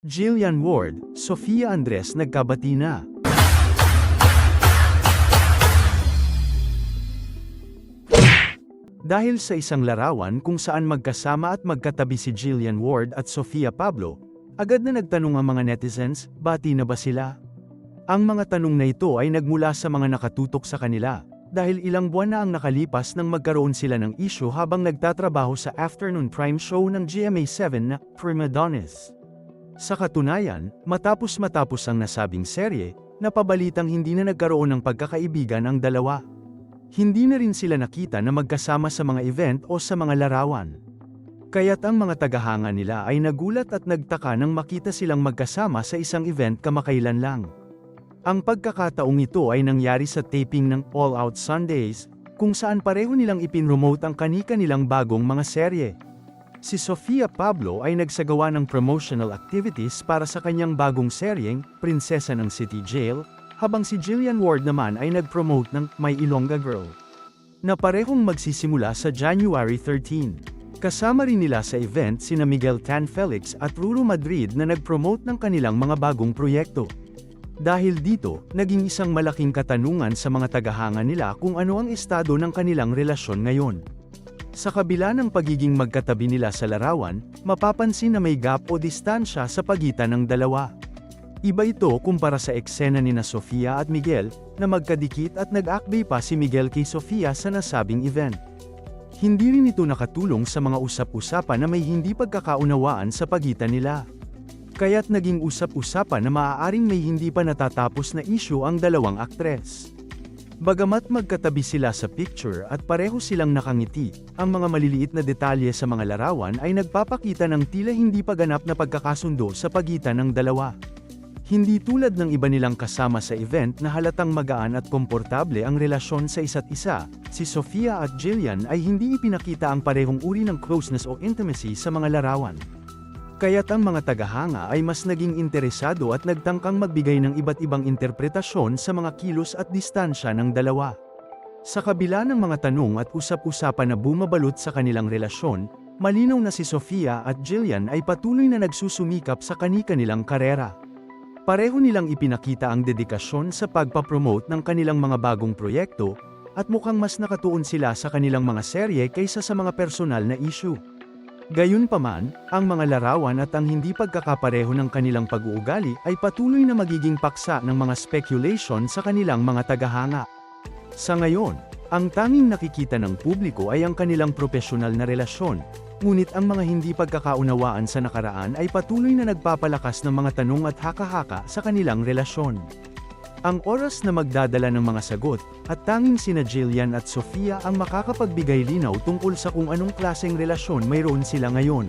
Jillian Ward, Sofia Andres nagkabati na. Dahil sa isang larawan kung saan magkasama at magkatabi si Jillian Ward at Sofia Pablo, agad na nagtanong ang mga netizens, bati na ba sila? Ang mga tanong na ito ay nagmula sa mga nakatutok sa kanila, dahil ilang buwan na ang nakalipas nang magkaroon sila ng issue habang nagtatrabaho sa afternoon prime show ng GMA7 na Prima Donnas. Sa katunayan, matapos ang nasabing serye, napabalitang hindi na nagkaroon ng pagkakaibigan ang dalawa. Hindi na rin sila nakita na magkasama sa mga event o sa mga larawan. Kaya't ang mga tagahanga nila ay nagulat at nagtaka nang makita silang magkasama sa isang event kamakailan lang. Ang pagkakataong ito ay nangyari sa taping ng All Out Sundays, kung saan pareho nilang ipinromote ang kani-kanilang bagong mga serye. Si Sofia Pablo ay nagsagawa ng promotional activities para sa kanyang bagong seryeng, Prinsesa ng City Jail, habang si Jillian Ward naman ay nag-promote ng My Ilongga Girl, na parehong magsisimula sa January 13. Kasama rin nila sa event sina Miguel Tan Felix at Ruru Madrid na nag-promote ng kanilang mga bagong proyekto. Dahil dito, naging isang malaking katanungan sa mga tagahanga nila kung ano ang estado ng kanilang relasyon ngayon. Sa kabila ng pagiging magkatabi nila sa larawan, mapapansin na may gap o distansya sa pagitan ng dalawa. Iba ito kumpara sa eksena nina Sofia at Miguel, na magkadikit at nag-akbay pa si Miguel kay Sofia sa nasabing event. Hindi rin ito nakatulong sa mga usap-usapan na may hindi pagkakaunawaan sa pagitan nila. Kaya't naging usap-usapan na maaaring may hindi pa natatapos na issue ang dalawang aktres. Bagamat magkatabi sila sa picture at pareho silang nakangiti, ang mga maliliit na detalye sa mga larawan ay nagpapakita ng tila hindi pa ganap na pagkakasundo sa pagitan ng dalawa. Hindi tulad ng iba nilang kasama sa event na halatang magaan at komportable ang relasyon sa isa't isa, si Sofia at Jillian ay hindi ipinakita ang parehong uri ng closeness o intimacy sa mga larawan. Kaya't ang mga tagahanga ay mas naging interesado at nagtangkang magbigay ng iba't ibang interpretasyon sa mga kilos at distansya ng dalawa. Sa kabila ng mga tanong at usap-usapan na bumabalot sa kanilang relasyon, malinaw na si Sofia at Jillian ay patuloy na nagsusumikap sa kani-kanilang karera. Pareho nilang ipinakita ang dedikasyon sa pagpapromote ng kanilang mga bagong proyekto, at mukhang mas nakatuon sila sa kanilang mga serye kaysa sa mga personal na issue. Gayunpaman, ang mga larawan at ang hindi pagkakapareho ng kanilang pag-uugali ay patuloy na magiging paksa ng mga speculation sa kanilang mga tagahanga. Sa ngayon, ang tanging nakikita ng publiko ay ang kanilang propesyonal na relasyon, ngunit ang mga hindi pagkakaunawaan sa nakaraan ay patuloy na nagpapalakas ng mga tanong at haka-haka sa kanilang relasyon. Ang oras na magdadala ng mga sagot, at tanging sina Jillian at Sofia ang makakapagbigay linaw tungkol sa kung anong klaseng relasyon mayroon sila ngayon.